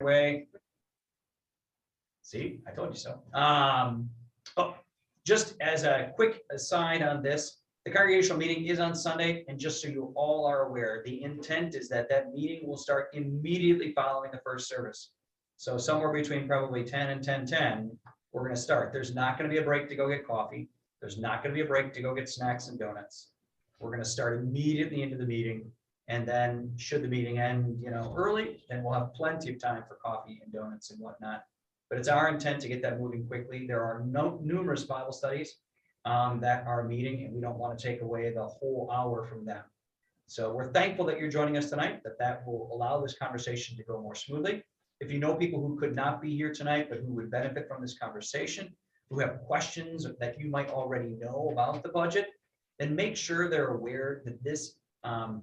way. See, I told you so. Oh, just as a quick aside on this, the congregational meeting is on Sunday, and just so you all are aware, the intent is that that meeting will start immediately following the first service. So somewhere between probably 10 and 10:10, we're going to start. There's not going to be a break to go get coffee. There's not going to be a break to go get snacks and donuts. We're going to start immediately into the meeting, and then should the meeting end, early, then we'll have plenty of time for coffee and donuts and whatnot. But it's our intent to get that moving quickly. There are numerous Bible studies that are meeting, and we don't want to take away the whole hour from them. So we're thankful that you're joining us tonight, that will allow this conversation to go more smoothly. If you know people who could not be here tonight, but who would benefit from this conversation, who have questions that you might already know about the budget, then make sure they're aware that this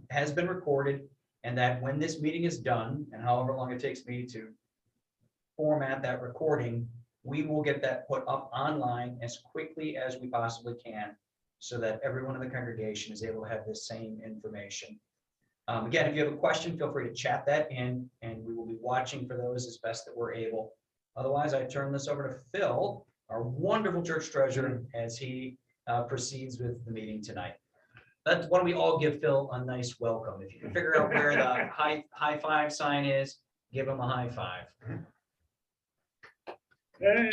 has been recorded, and that when this meeting is done, and however long it takes me to format that recording, we will get that put up online as quickly as we possibly can, so that everyone in the congregation is able to have this same information. Again, if you have a question, feel free to chat that in, and we will be watching for those as best that we're able. Otherwise, I turn this over to Phil, our wonderful church treasurer, as he proceeds with the meeting tonight. Why don't we all give Phil a nice welcome? If you can figure out where the high five sign is, give him a high five. Hey.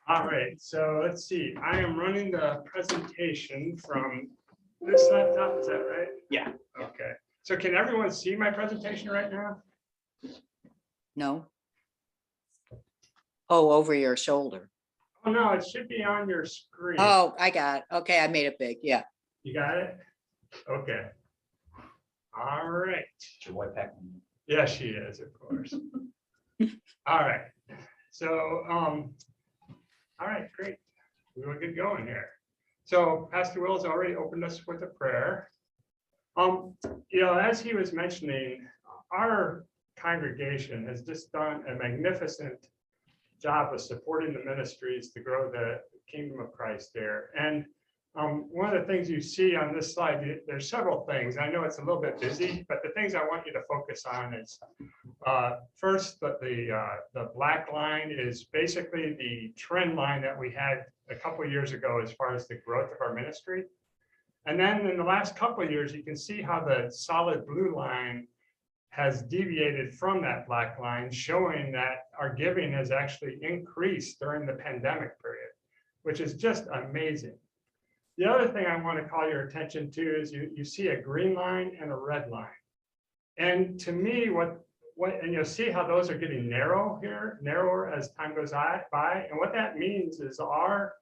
All right, so let's see. I am running the presentation from this laptop, is that right? Yeah. Okay, so can everyone see my presentation right now? No. Oh, over your shoulder. Oh, no, it should be on your screen. Oh, I got it. Okay, I made it big. Yeah. You got it? Okay. All right. Your white pack. Yeah, she is, of course. All right. So, all right, great. We will get going here. So Pastor Will has already opened us with a prayer. As he was mentioning, our congregation has just done a magnificent job of supporting the ministries to grow the kingdom of Christ there. And one of the things you see on this slide, there's several things. I know it's a little bit busy, but the things I want you to focus on is first, the black line is basically the trend line that we had a couple of years ago as far as the growth of our ministry. And then in the last couple of years, you can see how the solid blue line has deviated from that black line, showing that our giving has actually increased during the pandemic period, which is just amazing. The other thing I want to call your attention to is you see a green line and a red line. And to me, and you'll see how those are getting narrower as time goes by. And what that means is our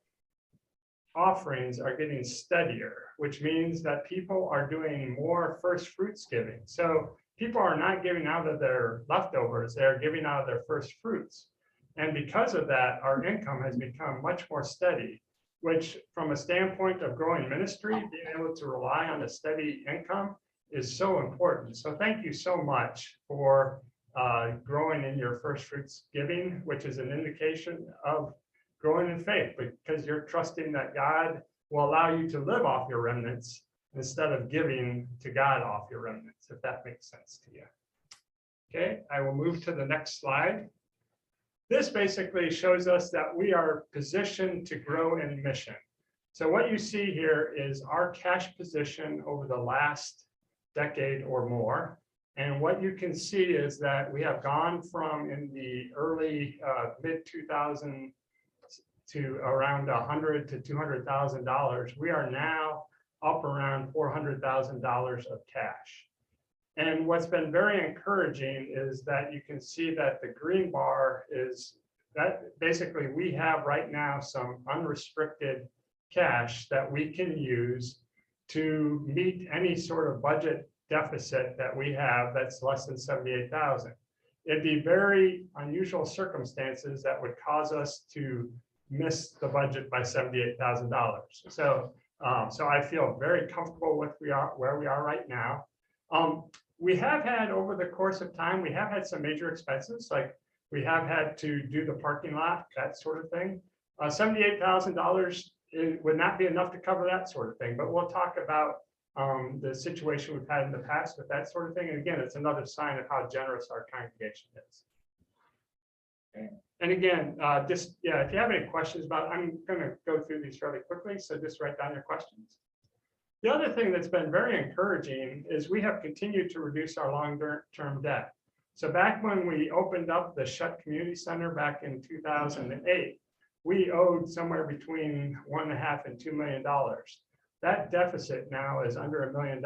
offerings are getting steadier, which means that people are doing more first fruits giving. So people are not giving out of their leftovers, they're giving out of their first fruits. And because of that, our income has become much more steady, which from a standpoint of growing ministry, being able to rely on a steady income is so important. So thank you so much for growing in your first fruits giving, which is an indication of growing in faith, because you're trusting that God will allow you to live off your remnants instead of giving to God off your remnants, if that makes sense to you. Okay, I will move to the next slide. This basically shows us that we are positioned to grow in mission. So what you see here is our cash position over the last decade or more. And what you can see is that we have gone from in the early mid-2000s to around $100,000 to $200,000. We are now up around $400,000 of cash. And what's been very encouraging is that you can see that the green bar is that basically we have right now some unrestricted cash that we can use to meet any sort of budget deficit that we have that's less than 78,000. It'd be very unusual circumstances that would cause us to miss the budget by $78,000. So I feel very comfortable with where we are right now. We have had over the course of time, we have had some major expenses, like we have had to do the parking lot, that sort of thing. $78,000 would not be enough to cover that sort of thing, but we'll talk about the situation we've had in the past with that sort of thing. And again, it's another sign of how generous our congregation is. Okay. And again, if you have any questions about it, I'm going to go through these fairly quickly, so just write down your questions. The other thing that's been very encouraging is we have continued to reduce our long-term debt. So back when we opened up the Shut Community Center back in 2008, we owed somewhere between $1.5 and $2 million. That deficit now is under $1 million,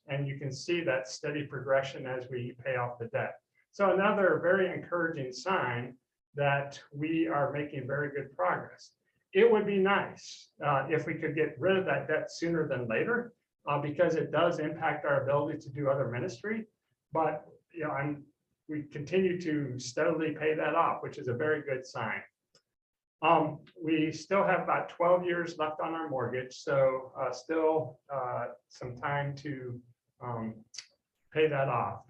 and you can see that steady progression as we pay off the debt. So another very encouraging sign that we are making very good progress. It would be nice if we could get rid of that debt sooner than later, because it does impact our ability to do other ministry. But we continue to steadily pay that off, which is a very good sign. We still have about 12 years left on our mortgage, so still some time to pay that off.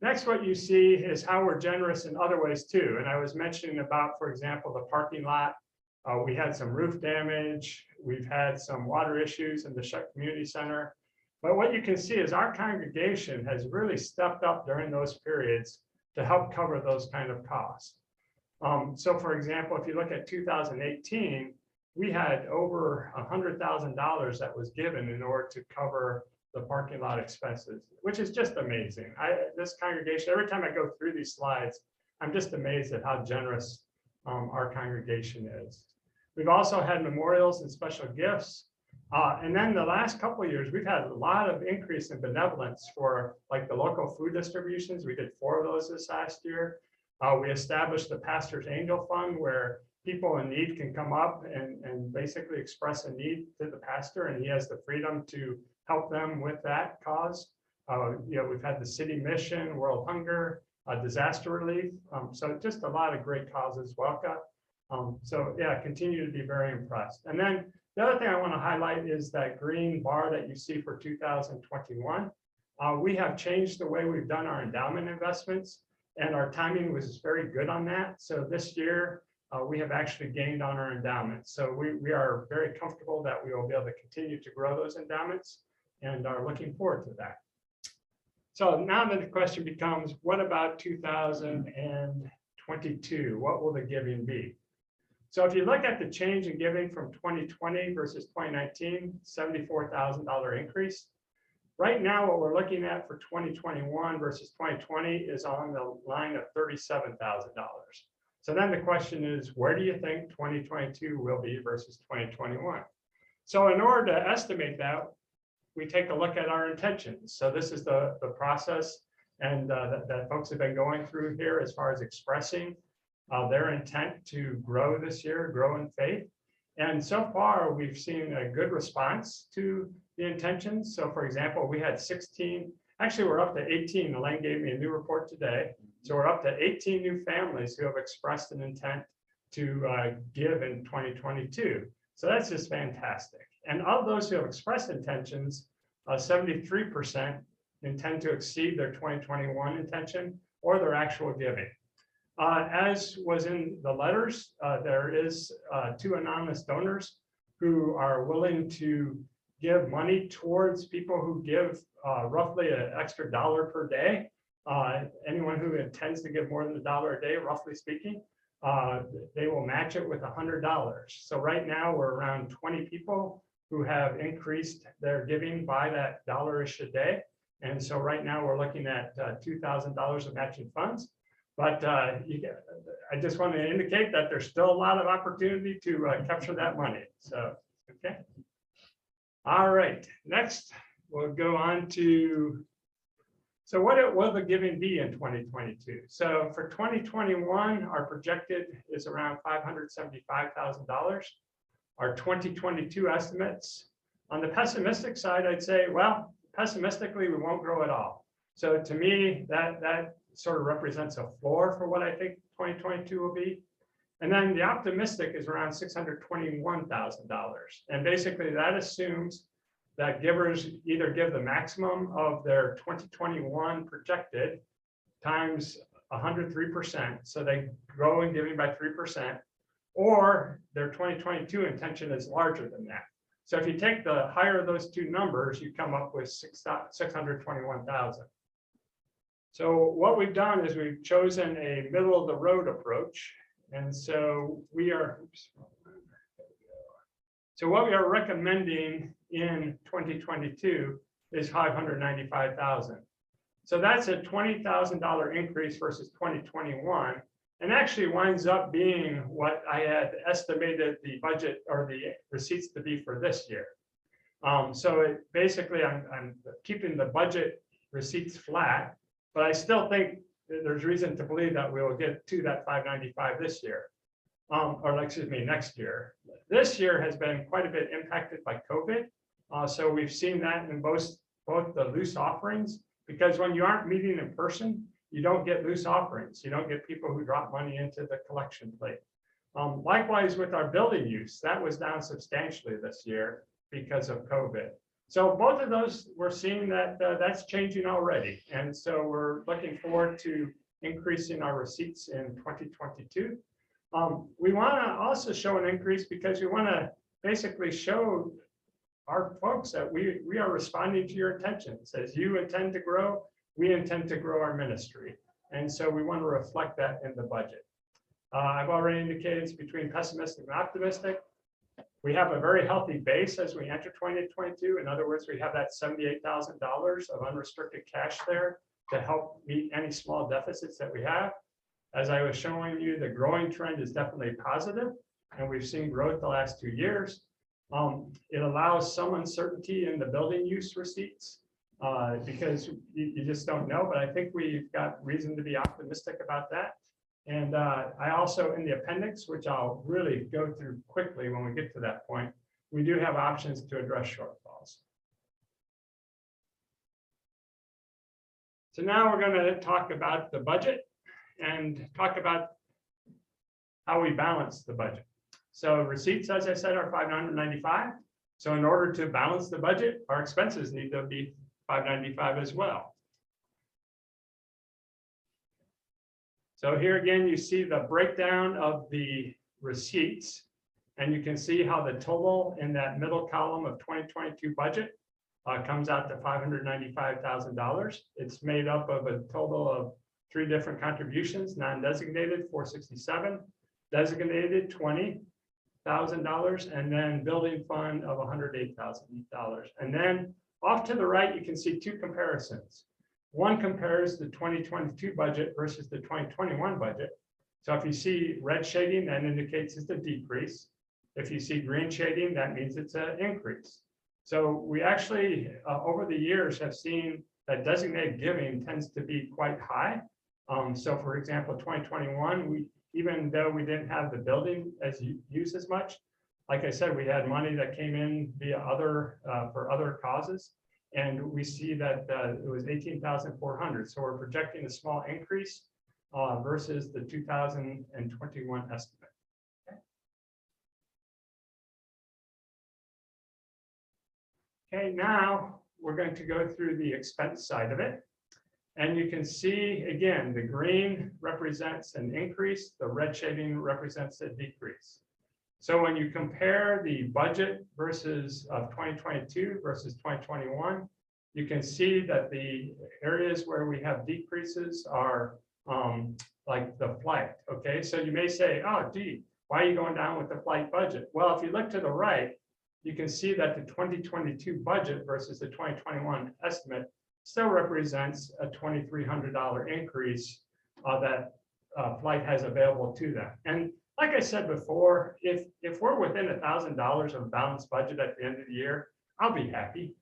Next, what you see is how we're generous in other ways too. And I was mentioning about, for example, the parking lot. We had some roof damage. We've had some water issues in the Shut Community Center. But what you can see is our congregation has really stepped up during those periods to help cover those kind of costs. So for example, if you look at 2018, we had over $100,000 that was given in order to cover the parking lot expenses, which is just amazing. This congregation, every time I go through these slides, I'm just amazed at how generous our congregation is. We've also had memorials and special gifts. And then the last couple of years, we've had a lot of increase in benevolence for like the local food distributions. We did 4 of those this last year. We established the Pastor's Angel Fund where people in need can come up and basically express a need to the pastor, and he has the freedom to help them with that cause. We've had the city mission, World Hunger, disaster relief. So just a lot of great causes. Welcome. So yeah, continue to be very impressed. And then the other thing I want to highlight is that green bar that you see for 2021. We have changed the way we've done our endowment investments, and our timing was very good on that. So this year, we have actually gained on our endowments. So we are very comfortable that we will be able to continue to grow those endowments and are looking forward to that. So now the question becomes, what about 2022? What will the giving be? So if you look at the change in giving from 2020 versus 2019, $74,000 increase. Right now, what we're looking at for 2021 versus 2020 is on the line of $37,000. So then the question is, where do you think 2022 will be versus 2021? So in order to estimate that, we take a look at our intentions. So this is the process and that folks have been going through here as far as expressing their intent to grow this year, grow in faith. And so far, we've seen a good response to the intentions. So for example, we had 16, actually we're up to 18. Elaine gave me a new report today. So we're up to 18 new families who have expressed an intent to give in 2022. So that's just fantastic. And of those who have expressed intentions, 73% intend to exceed their 2021 intention or their actual giving. As was in the letters, there is 2 anonymous donors who are willing to give money towards people who give roughly an extra $1 per day. Anyone who intends to give more than $1 a day, roughly speaking, they will match it with $100. So right now we're around 20 people who have increased their giving by that $1-ish a day. And so right now we're looking at $2,000 of matching funds. But I just want to indicate that there's still a lot of opportunity to capture that money. So, okay. All right, next we'll go on to, so what will the giving be in 2022? So for 2021, our projected is around $575,000. Our 2022 estimates, on the pessimistic side, I'd say, well, pessimistically, we won't grow at all. So to me, that sort of represents a floor for what I think 2022 will be. And then the optimistic is around $621,000. And basically that assumes that givers either give the maximum of their 2021 projected times 103%. So they grow in giving by 3%, or their 2022 intention is larger than that. So if you take the higher of those two numbers, you come up with 621,000. So what we've done is we've chosen a middle of the road approach. And so so what we are recommending in 2022 is 595,000. So that's a $20,000 increase versus 2021, and actually winds up being what I had estimated the budget or the receipts to be for this year. So basically I'm keeping the budget receipts flat, but I still think there's reason to believe that we will get to that 595 this year, or excuse me, next year. This year has been quite a bit impacted by COVID. So we've seen that in both the loose offerings, because when you aren't meeting in person, you don't get loose offerings. You don't get people who drop money into the collection plate. Likewise with our building use, that was down substantially this year because of COVID. So both of those, we're seeing that that's changing already. And so we're looking forward to increasing our receipts in 2022. We want to also show an increase because we want to basically show our folks that we are responding to your intentions. As you intend to grow, we intend to grow our ministry. And so we want to reflect that in the budget. I've already indicated it's between pessimistic and optimistic. We have a very healthy base as we enter 2022. In other words, we have that $78,000 of unrestricted cash there to help meet any small deficits that we have. As I was showing you, the growing trend is definitely positive, and we've seen growth the last 2 years. It allows some uncertainty in the building use receipts because you just don't know, but I think we've got reason to be optimistic about that. And I also, in the appendix, which I'll really go through quickly when we get to that point, we do have options to address shortfalls. So now we're going to talk about the budget and talk about how we balance the budget. So receipts, as I said, are 595. So in order to balance the budget, our expenses need to be 595 as well. So here again, you see the breakdown of the receipts, and you can see how the total in that middle column of 2022 budget comes out to $595,000. It's made up of a total of 3 different contributions: non-designated 467, designated $20,000, and then building fund of $108,000. And then off to the right, you can see 2 comparisons. One compares the 2022 budget versus the 2021 budget. So if you see red shading, that indicates it's a decrease. If you see green shading, that means it's an increase. So we actually, over the years, have seen that designated giving tends to be quite high. So for example, 2021, even though we didn't have the building used as much, like I said, we had money that came in via for other causes. And we see that it was 18,400. So we're projecting a small increase versus the 2021 estimate. Okay, now we're going to go through the expense side of it. And you can see, again, the green represents an increase, the red shading represents a decrease. So when you compare the budget versus 2022 versus 2021, you can see that the areas where we have decreases are like the flight. Okay, so you may say, oh, gee, why are you going down with the flight budget? Well, if you look to the right, you can see that the 2022 budget versus the 2021 estimate still represents a $2,300 increase that flight has available to them. And like I said before, if we're within $1,000 of balanced budget at the end of the year, I'll be happy.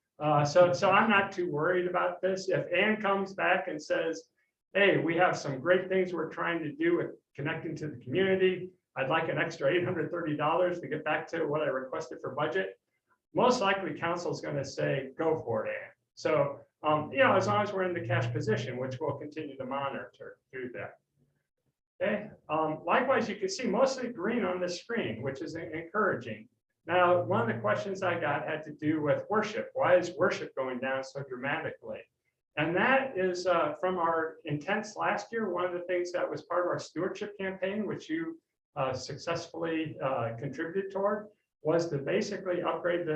So I'm not too worried about this. If Ann comes back and says, hey, we have some great things we're trying to do with connecting to the community, I'd like an extra $830 to get back to what I requested for budget, most likely council is going to say, go for it, Ann. So, as long as we're in the cash position, which we'll continue to monitor through that. Okay. Likewise, you can see mostly green on the screen, which is encouraging. Now, one of the questions I got had to do with worship. Why is worship going down so dramatically? And that is from our intents last year. One of the things that was part of our stewardship campaign, which you successfully contributed toward was to basically upgrade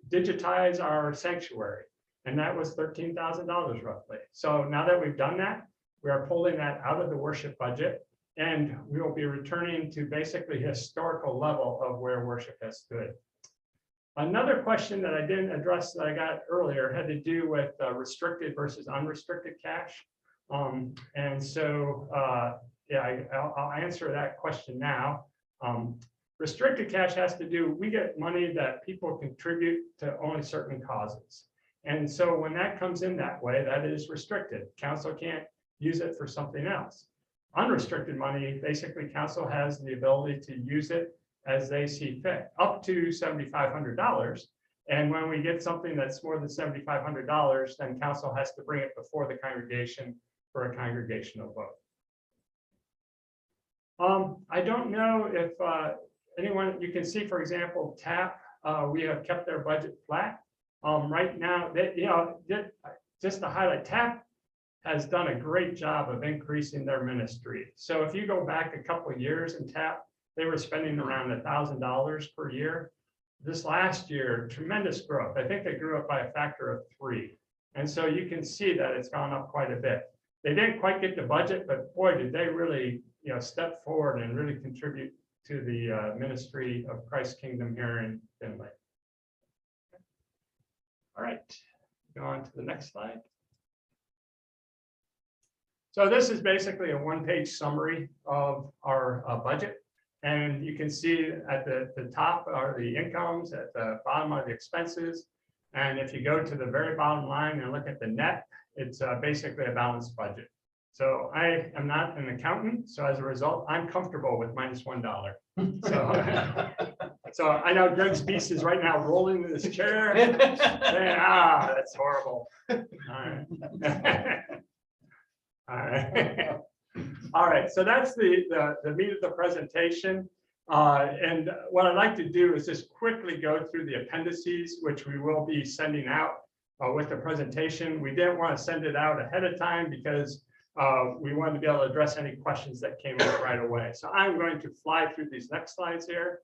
digitize our sanctuary. And that was $13,000 roughly. So now that we've done that, we are pulling that out of the worship budget, and we will be returning to basically historical level of where worship has stood. Another question that I didn't address that I got earlier had to do with restricted versus unrestricted cash. And so, I'll answer that question now. Restricted cash has to do, we get money that people contribute to only certain causes. And so when that comes in that way, that is restricted. Council can't use it for something else. Unrestricted money, basically council has the ability to use it as they see fit, up to $7,500. And when we get something that's more than $7,500, then council has to bring it before the congregation for a congregational vote. I don't know if anyone, you can see, for example, TAP, we have kept their budget flat. Right now, just to highlight, TAP has done a great job of increasing their ministry. So if you go back a couple of years in TAP, they were spending around $1,000 per year. This last year, tremendous growth. I think they grew up by a factor of 3. And so you can see that it's gone up quite a bit. They didn't quite get the budget, but boy, did they really step forward and really contribute to the ministry of Christ's kingdom here in Finley. All right, go on to the next slide. So this is basically a one-page summary of our budget. And you can see at the top are the incomes, at the bottom are the expenses. And if you go to the very bottom line and look at the net, it's basically a balanced budget. So I am not an accountant, so as a result, I'm comfortable with -$1. So I know Greg Spees is right now rolling in his chair, saying, that's horrible. All right. All right. All right, so that's the meat of the presentation. And what I'd like to do is just quickly go through the appendices, which we will be sending out with the presentation. We didn't want to send it out ahead of time because we wanted to be able to address any questions that came up right away. So I'm going to fly through these next slides here.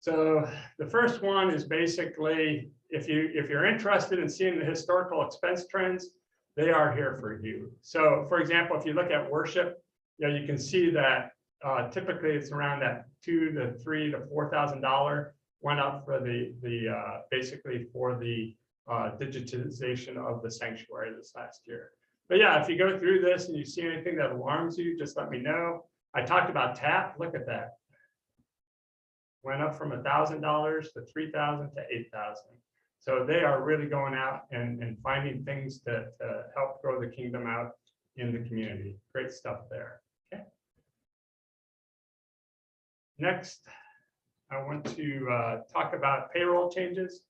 So the first one is basically, if you're interested in seeing the historical expense trends, they are here for you. So for example, if you look at worship, you can see that typically it's around that $2,000 to $3,000 to $4,000 went up for basically for the digitization of the sanctuary this last year. But yeah, if you go through this and you see anything that alarms you, just let me know. I talked about TAP. Look at that. Went up from $1,000 to $3,000 to $8,000. So they are really going out and finding things to help grow the kingdom out in the community. Great stuff there. Okay. Next, I want to talk about payroll changes.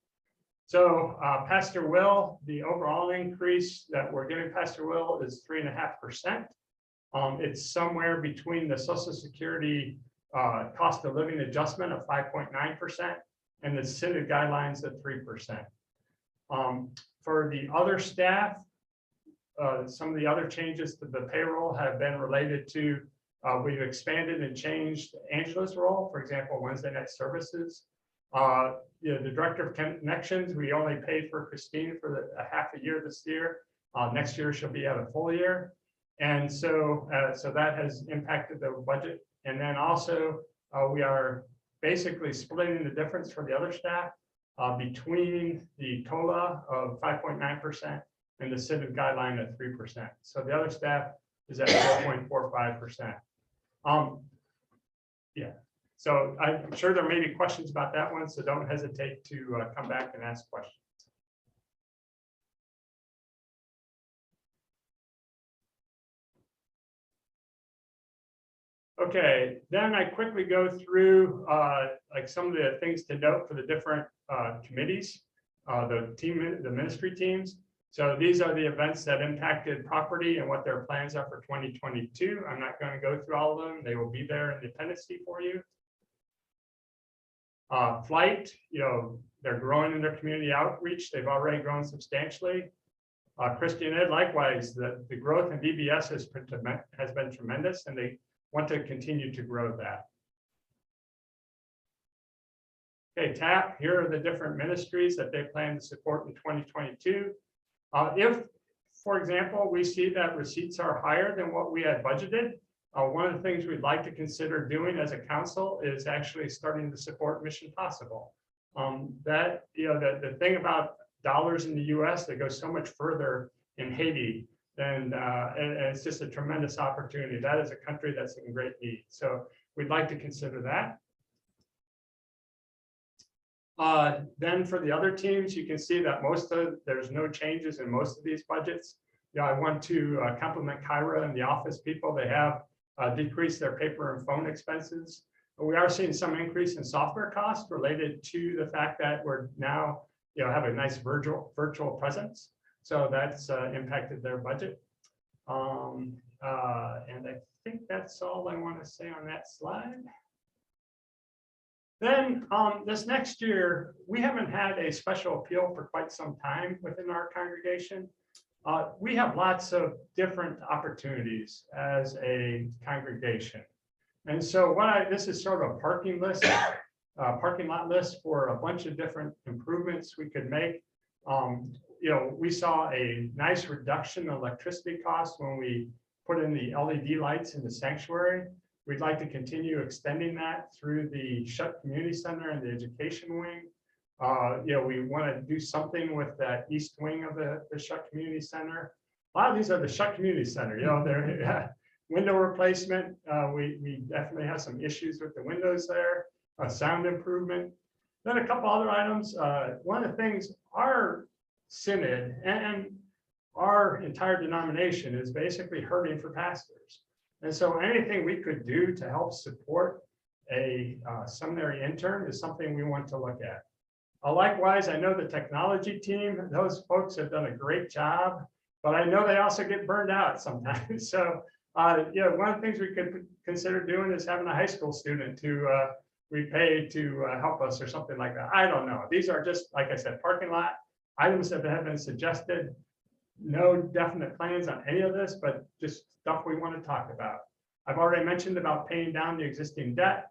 So Pastor Will, the overall increase that we're giving Pastor Will is 3.5%. It's somewhere between the Social Security cost of living adjustment of 5.9% and the CITID guidelines at 3%. For the other staff, some of the other changes to the payroll have been related to, we've expanded and changed Angela's role, for example, Wednesday night services. The director of connections, we only paid for Christine for a half a year this year. Next year she'll be at a full year. And so, so that has impacted the budget. And then also we are basically splitting the difference for the other staff between the COLA of 5.9% and the CITID guideline of 3%. So the other staff is at 4.45%. Yeah, so I'm sure there may be questions about that one, so don't hesitate to come back and ask questions. Okay, then I quickly go through like some of the things to note for the different committees, the ministry teams. So these are the events that impacted property and what their plans are for 2022. I'm not going to go through all of them. They will be there in the appendice for you. Flight, they're growing in their community outreach. They've already grown substantially. Christian Ed, likewise, the growth in VBS has been tremendous, and they want to continue to grow that. Okay, TAP, here are the different ministries that they plan to support in 2022. If, for example, we see that receipts are higher than what we had budgeted, one of the things we'd like to consider doing as a council is actually starting to support Mission Possible. That, you know, the thing about dollars in the US, they go so much further in Haiti, and it's just a tremendous opportunity. That is a country that's in great need. So we'd like to consider that. Then for the other teams, you can see that there's no changes in most of these budgets. Yeah, I want to compliment Kyra and the office people. They have decreased their paper and phone expenses. But we are seeing some increase in software costs related to the fact that we're now, you know, have a nice virtual presence. So that's impacted their budget. And I think that's all I want to say on that slide. Then this next year, we haven't had a special appeal for quite some time within our congregation. We have lots of different opportunities as a congregation. And so this is sort of a parking lot list for a bunch of different improvements we could make. You know, we saw a nice reduction in electricity costs when we put in the LED lights in the sanctuary. We'd like to continue extending that through the Shutt Community Center and the education wing. You know, we want to do something with that east wing of the Shutt Community Center. A lot of these are the Shutt Community Center. You know, they're window replacement. We definitely have some issues with the windows there. Sound improvement. Then a couple other items. One of the things our synod and our entire denomination is basically hurting for pastors. And so anything we could do to help support a seminary intern is something we want to look at. Likewise, I know the technology team, those folks have done a great job, but I know they also get burned out sometimes. So, you know, one of the things we could consider doing is having a high school student to we pay to help us or something like that. I don't know. These are just, like I said, parking lot items that have been suggested. No definite plans on any of this, but just stuff we want to talk about. I've already mentioned about paying down the existing debt,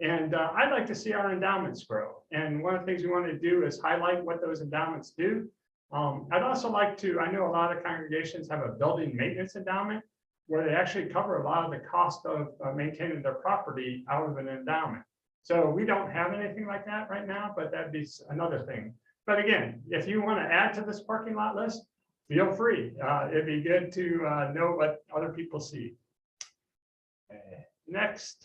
and I'd like to see our endowments grow. And one of the things we want to do is highlight what those endowments do. I'd also like to, I know a lot of congregations have a building maintenance endowment where they actually cover a lot of the cost of maintaining their property out of an endowment. So we don't have anything like that right now, but that'd be another thing. But again, if you want to add to this parking lot list, feel free. It'd be good to know what other people see. Next.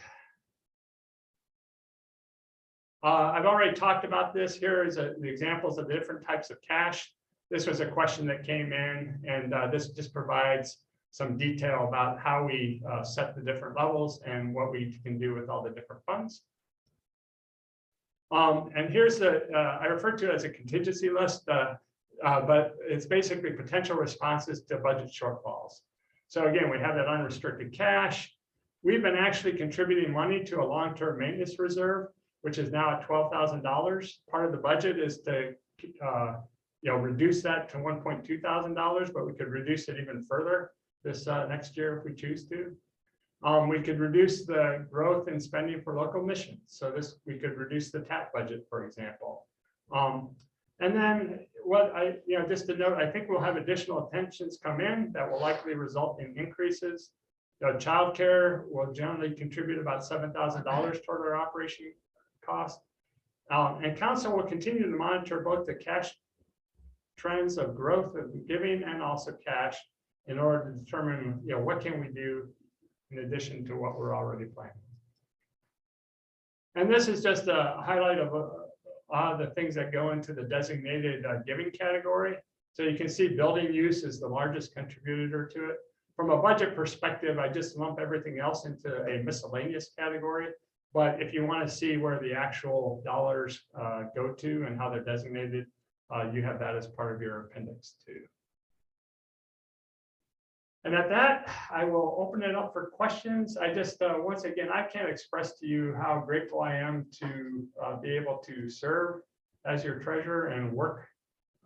I've already talked about this. Here is the examples of the different types of cash. This was a question that came in, and this just provides some detail about how we set the different levels and what we can do with all the different funds. And here's I refer to it as a contingency list, but it's basically potential responses to budget shortfalls. So again, we have that unrestricted cash. We've been actually contributing money to a long-term maintenance reserve, which is now at $12,000. Part of the budget is to reduce that to $1.2 thousand, but we could reduce it even further this next year if we choose to. We could reduce the growth in spending for local missions. So we could reduce the TAP budget, for example. And then just to note, I think we'll have additional attentions come in that will likely result in increases. Childcare will generally contribute about $7,000 toward our operation cost. And council will continue to monitor both the cash trends of growth of giving and also cash in order to determine, what can we do in addition to what we're already planning. And this is just a highlight of the things that go into the designated giving category. So you can see building use is the largest contributor to it. From a budget perspective, I just lump everything else into a miscellaneous category. But if you want to see where the actual dollars go to and how they're designated, you have that as part of your appendix too. And at that, I will open it up for questions. I just, once again, I can't express to you how grateful I am to be able to serve as your treasurer and work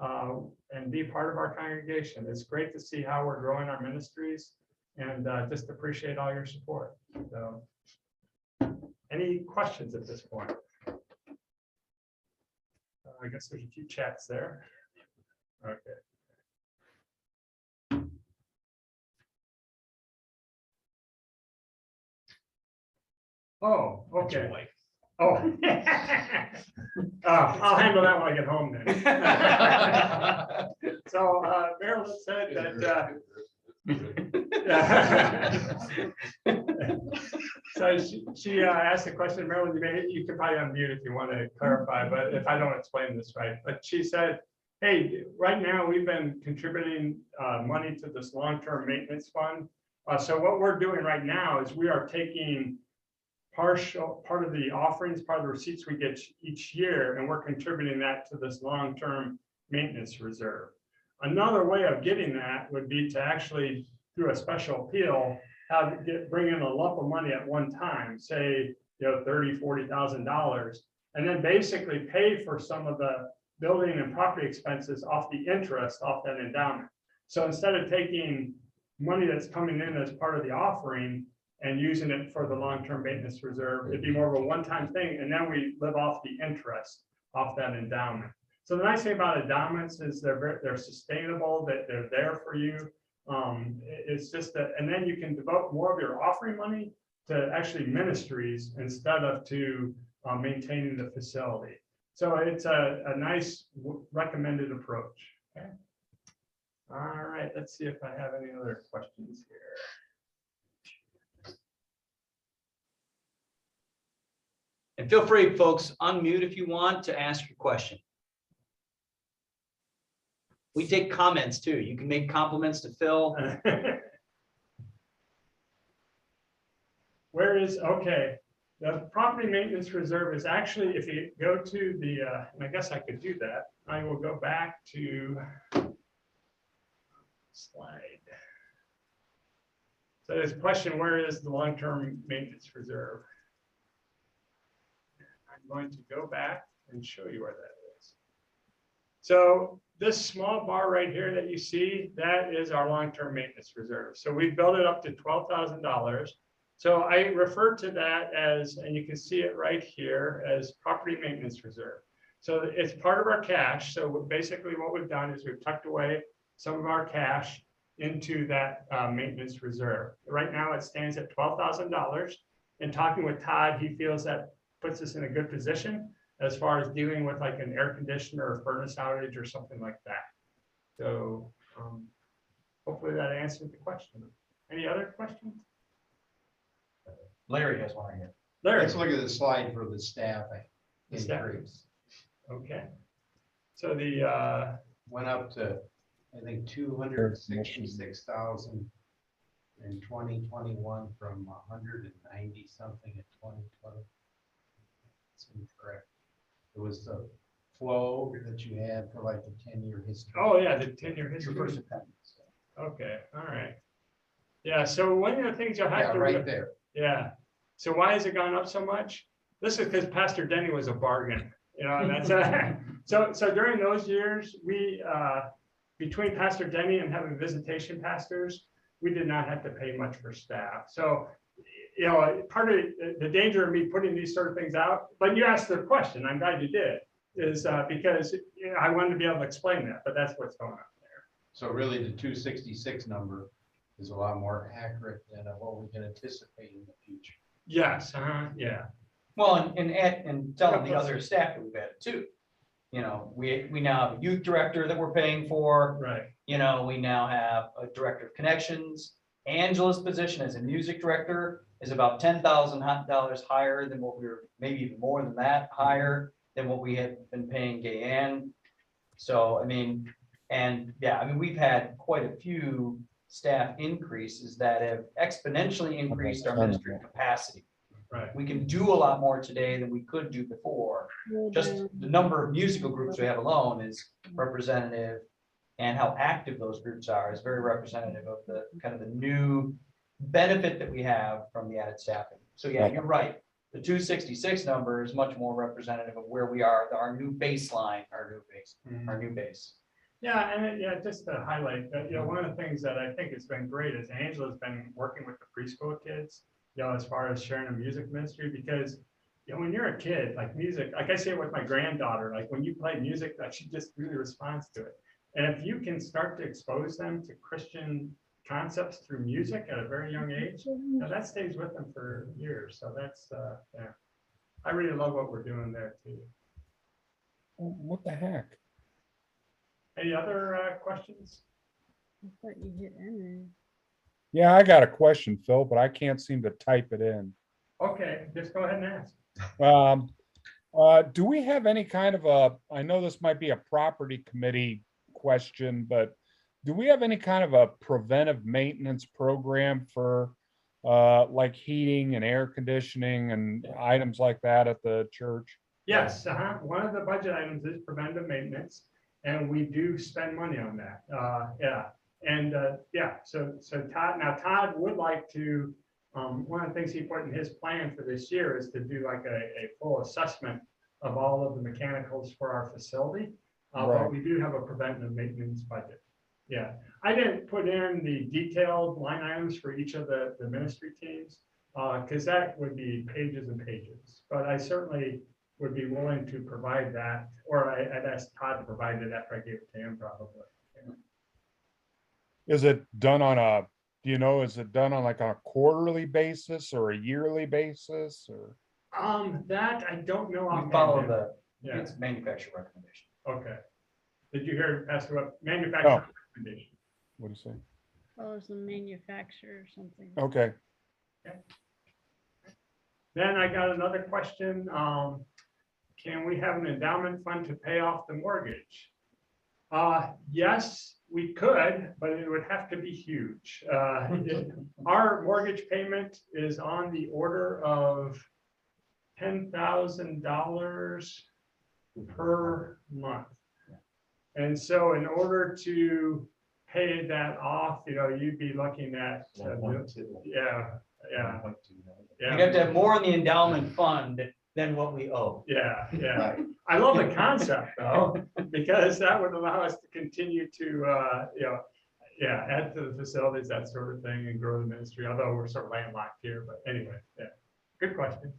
and be part of our congregation. It's great to see how we're growing our ministries. and just appreciate all your support. So, any questions at this point? I guess there's a few chats there. Okay. Oh, okay. Oh. I'll handle that when I get home then. So Marilyn said that. So she asked a question, Marilyn, you could probably unmute if you want to clarify, but if I don't explain this right. But she said, hey, right now we've been contributing money to this long-term maintenance fund. So what we're doing right now is we are taking part of the offerings, part of the receipts we get each year, and we're contributing that to this long-term maintenance reserve. Another way of getting that would be to actually, through a special appeal, bring in a lump of money at one time, say, $30,000, $40,000, and then basically pay for some of the building and property expenses off the interest off that endowment. So instead of taking money that's coming in as part of the offering and using it for the long-term maintenance reserve, it'd be more of a one-time thing, and then we live off the interest off that endowment. So the nice thing about endowments is they're sustainable, that they're there for you. It's just that, and then you can devote more of your offering money to actually ministries instead of to maintaining the facility. So it's a nice recommended approach. Okay. All right, let's see if I have any other questions here. And feel free, folks, unmute if you want to ask your question. We take comments too. You can make compliments to Phil. Where is, okay, the property maintenance reserve is actually, if you go to the, and I guess I could do that, I will go back to slide. So there's a question, where is the long-term maintenance reserve? I'm going to go back and show you where that is. So this small bar right here that you see, that is our long-term maintenance reserve. So we built it up to $12,000. So I refer to that as, and you can see it right here, as property maintenance reserve. So it's part of our cash. So basically what we've done is we've tucked away some of our cash into that maintenance reserve. Right now it stands at $12,000. In talking with Todd, he feels that puts us in a good position as far as dealing with like an air conditioner or furnace outage or something like that. So hopefully that answered the question. Any other questions? Larry has one here. Larry, Let's look at the slide for the staffing The staff. increase. okay. So the Went up to, I think, 266,000 in 2021 from 190 something in 2020. That's incorrect. It was the flow that you had for like the 10-year history. oh yeah, the 10-year history. Your first appendix. Okay, all right. Yeah, so one of the things you'll have Yeah, to right there. yeah. So why has it gone up so much? This is because Pastor Denny was a bargain, and that's so during those years, we between Pastor Denny and having visitation pastors, we did not have to pay much for staff. So, part of the danger of me putting these sort of things out, but you asked the question, I'm glad you did, is because I wanted to be able to explain that, but that's what's going on there. So really the 266 number is a lot more accurate than what we can anticipate in the future. Yes, yeah. Well, and tell them the other staff that we've added too. We now have a youth director that we're paying for. Right. We now have a director of connections. Angela's position as a music director is about $10,000 higher than what we were, maybe even more than that, higher than what we had been paying Gayanne. So, we've had quite a few staff increases that have exponentially increased our ministry capacity. Right. We can do a lot more today than we could do before. Just the number of musical groups we have alone is representative, and how active those groups are is very representative of the kind of the new benefit that we have from the added staffing. So yeah, you're right. The 266 number is much more representative of where we are, our new baseline, our new base. Yeah, and yeah, just to highlight that, one of the things that I think has been great is Angela's been working with the preschool kids, as far as sharing a music ministry, because, when you're a kid, like music, like I say it with my granddaughter, like when you play music, like she just really responds to it. And if you can start to expose them to Christian concepts through music at a very young age, that stays with them for years. So that's, yeah, I really love what we're doing there too. What the heck? Any other questions? I thought you hit enter. Yeah, I got a question, Phil, but I can't seem to type it in. Okay, just go ahead and ask. Do we have any kind of I know this might be a property committee question, but do we have any kind of a preventive maintenance program for like heating and air conditioning and items like that at the church? Yes, one of the budget items is preventive maintenance, and we do spend money on that. Yeah, and yeah, so Todd would like to, one of the things he put in his plan for this year is to do like a full assessment of all of the mechanicals for our facility. But Right. we do have a preventive maintenance budget. Yeah, I didn't put in the detailed line items for each of the ministry teams, because that would be pages and pages, but I certainly would be willing to provide that, or I'd ask Todd to provide it after I gave it to him probably. Is it done on is it done on like a quarterly basis or a yearly basis or? That I don't know. We offhand. follow the, Yeah, it's manufacturer recommendation. okay. Did you hear Pastor what manufacturer recommendation? What do you say? Oh, it's a manufacturer or something. Okay. Then I got another question. Can we have an endowment fund to pay off the mortgage? Yes, we could, but it would have to be huge. Our mortgage payment is on the order of $10,000 per month. And so in order to pay that off, you'd be looking at, yeah. You'd have to have more in the endowment fund than what we owe. Yeah. I love the concept though, because that would allow us to continue to, add to the facilities, that sort of thing, and grow the ministry, although we're sort of landlocked here, but anyway, yeah. Good question.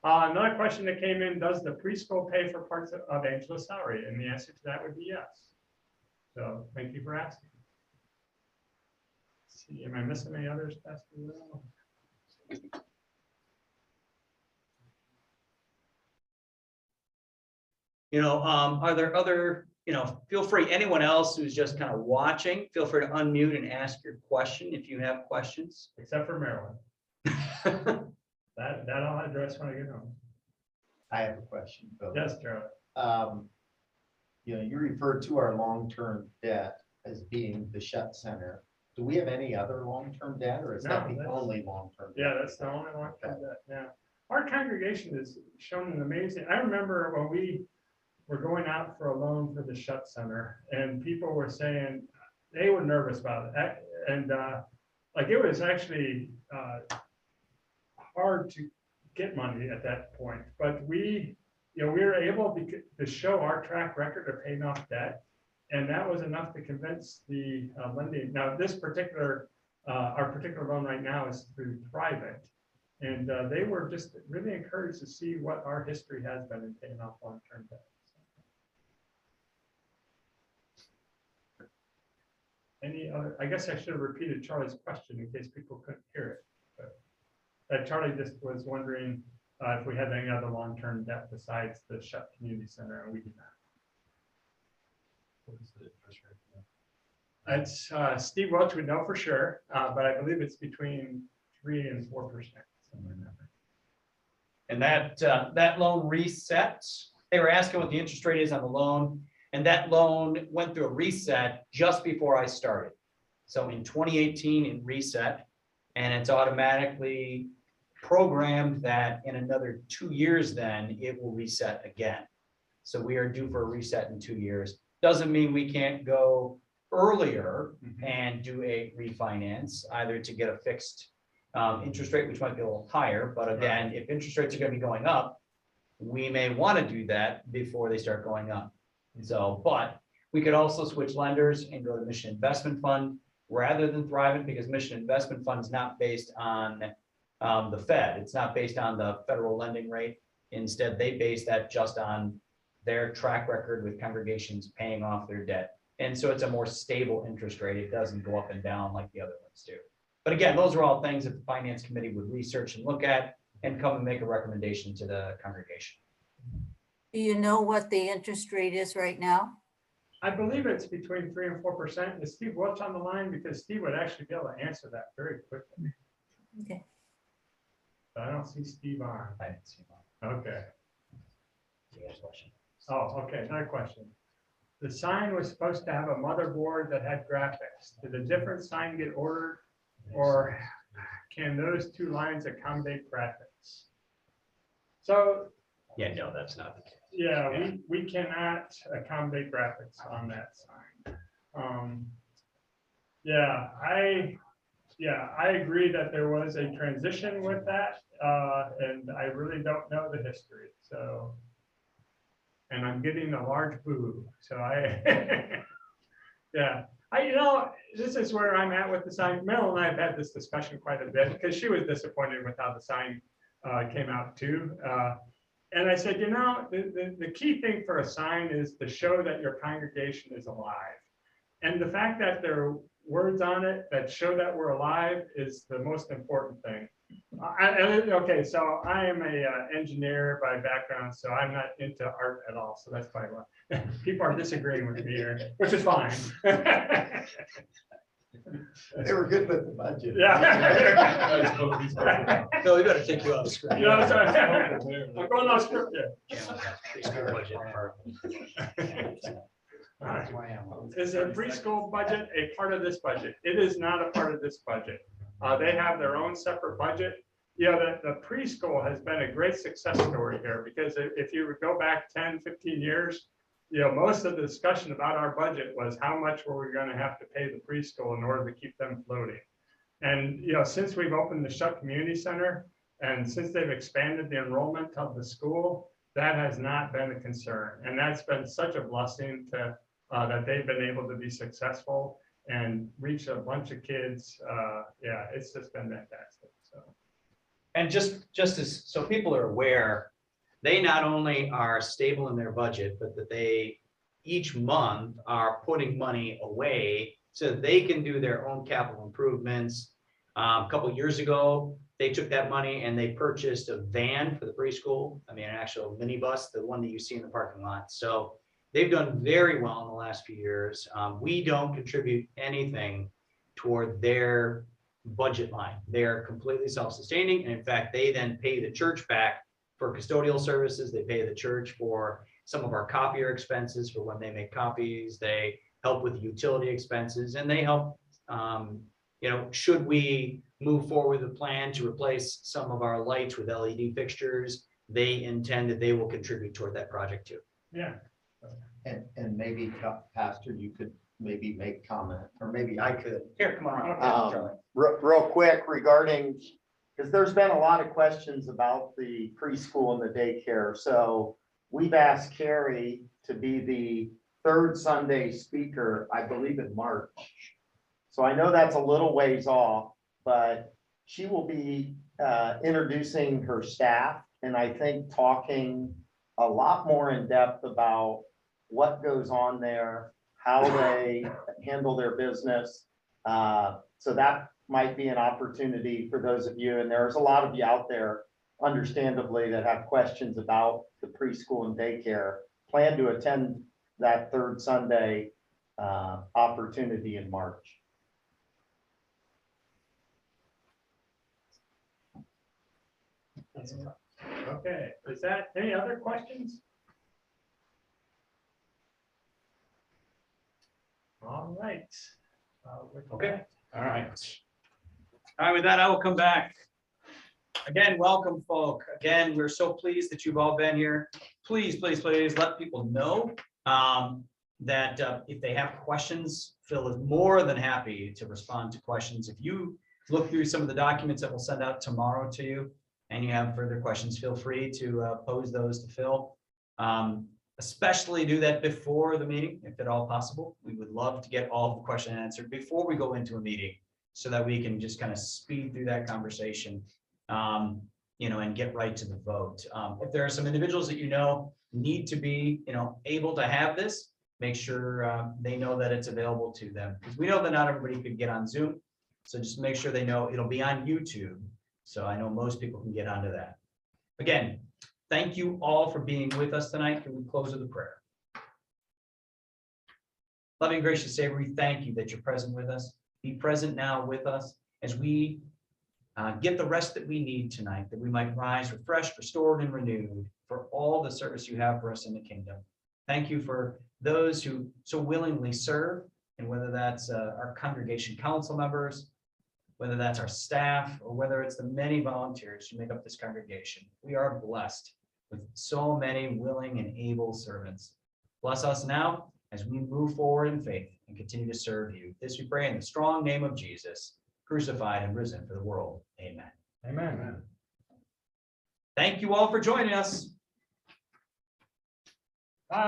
Another question that came in, does the preschool pay for parts of Angela's salary? And the answer to that would be yes. So thank you for asking. Let's see, am I missing any others, Pastor Will? Are there other, feel free, anyone else who's just kind of watching, feel free to unmute and ask your question if you have questions. Except for Maryland. That I'll address when I get home. I have a question, Phil. Yes, Charlie. You referred to our long-term debt as being the Shut Center. Do we have any other long-term debt, or is that No, the that's- only long-term? Yeah, debt? that's the only one. Yeah. Our congregation has shown an amazing, I remember when we were going out for a loan for the Shut Center, and people were saying they were nervous about it. And like it was actually hard to get money at that point, but we were able to show our track record of paying off debt, and that was enough to convince the lending. Now, this particular, our particular loan right now is through private, and they were just really encouraged to see what our history has been in paying off long-term debt. Any other? I guess I should have repeated Charlie's question in case people couldn't hear it. But Charlie just was wondering if we had any other long-term debt besides the Shut Community Center, and we do not. What is the interest rate? It's Steve Welch would know for sure, but I believe it's between 3% and 4%. Somewhere in that range. And that loan resets. They were asking what the interest rate is on the loan, and that loan went through a reset just before I started. So in 2018, it reset, and it's automatically programmed that in another 2 years, then it will reset again. So we are due for a reset in 2 years. Doesn't mean we can't go earlier and do a refinance, either to get a fixed interest rate, which might be a little higher, but again, if interest rates are going to be going up, we may want to do that before they start going up. So, but We could also switch lenders and go to Mission Investment Fund rather than Thrivent, because Mission Investment Fund is not based on the Fed. It's not based on the federal lending rate. Instead, they base that just on their track record with congregations paying off their debt. And so it's a more stable interest rate. It doesn't go up and down like the other ones do. But again, those are all things that the Finance Committee would research and look at and come and make a recommendation to the congregation. Do you know what the interest rate is right now? I believe it's between 3% and 4%. Is Steve Welch on the line? Because Steve would actually be able to answer that very quickly. Okay. But I don't see Steve on. I didn't see one. Okay. You guys question? Oh, okay, another question. The sign was supposed to have a motherboard that had graphics. Did a different sign get ordered? Or can those two lines accommodate graphics? So, Yeah, no, that's not the case. yeah, we cannot accommodate graphics on that sign. Yeah, I agree that there was a transition with that, and I really don't know the history, so. And I'm getting a large boo, so yeah, this is where I'm at with the sign. Mel and I have had this discussion quite a bit, because she was disappointed with how the sign came out too. And I said, the key thing for a sign is to show that your congregation is alive. And the fact that there are words on it that show that we're alive is the most important thing. Okay, so I am a engineer by background, so I'm not into art at all. So that's probably why people are disagreeing with me here, which is fine. They were good with the budget. Yeah. No, we better take you out of the script. Yeah, that's right. I'm going on script here. All right. Is the preschool budget a part of this budget? It is not a part of this budget. They have their own separate budget. The preschool has been a great success story here, because if you go back 10, 15 years, most of the discussion about our budget was how much were we going to have to pay the preschool in order to keep them floating. And, since we've opened the Shutt Community Center, and since they've expanded the enrollment of the school, that has not been a concern. And that's been such a blessing to that they've been able to be successful and reach a bunch of kids. It's just been fantastic. So, And just as, so people are aware, they not only are stable in their budget, but that they each month are putting money away so that they can do their own capital improvements. A couple of years ago, they took that money and they purchased a van for the preschool. I mean, an actual minibus, the one that you see in the parking lot. So they've done very well in the last few years. We don't contribute anything toward their budget line. They're completely self-sustaining. And in fact, they then pay the church back for custodial services. They pay the church for some of our copier expenses for when they make copies. They help with utility expenses, and they help, should we move forward with a plan to replace some of our lights with LED fixtures, they intend that they will contribute toward that project too. yeah. And maybe, Pastor, you could maybe make comment, or maybe I could. Here, come on. Okay, Charlie. Real quick regarding, because there's been a lot of questions about the preschool and the daycare. So we've asked Carrie to be the third Sunday speaker, I believe in March. So I know that's a little ways off, but she will be introducing her staff, and I think talking a lot more in depth about what goes on there, how they handle their business. So that might be an opportunity for those of you, and there's a lot of you out there, understandably, that have questions about the preschool and daycare. Plan to attend that third Sunday opportunity in March. Okay, is that any other questions? All right. Okay. All right. All right, with that, I will come back. Again, welcome, folk. Again, we're so pleased that you've all been here. Please, please, please let people know that if they have questions, Phil is more than happy to respond to questions. If you look through some of the documents that we'll send out tomorrow to you and you have further questions, feel free to pose those to Phil. especially do that before the meeting, if at all possible. We would love to get all the questions answered before we go into a meeting so that we can just kind of speed through that conversation, and get right to the vote. If there are some individuals that need to be, able to have this, make sure they know that it's available to them. Because we know that not everybody could get on Zoom. So just make sure they know it'll be on YouTube. So I know most people can get onto that. Again, thank you all for being with us tonight. Can we close with a prayer? Loving, gracious Savior, we thank you that you're present with us. Be present now with us as we get the rest that we need tonight, that we might rise refreshed, restored, and renewed for all the service you have for us in the kingdom. Thank you for those who so willingly serve, and whether that's our congregation council members, whether that's our staff, or whether it's the many volunteers who make up this congregation. We are blessed with so many willing and able servants. Bless us now as we move forward in faith and continue to serve you. This we pray in the strong name of Jesus, crucified and risen for the world. Amen. Amen. Thank you all for joining us. Bye.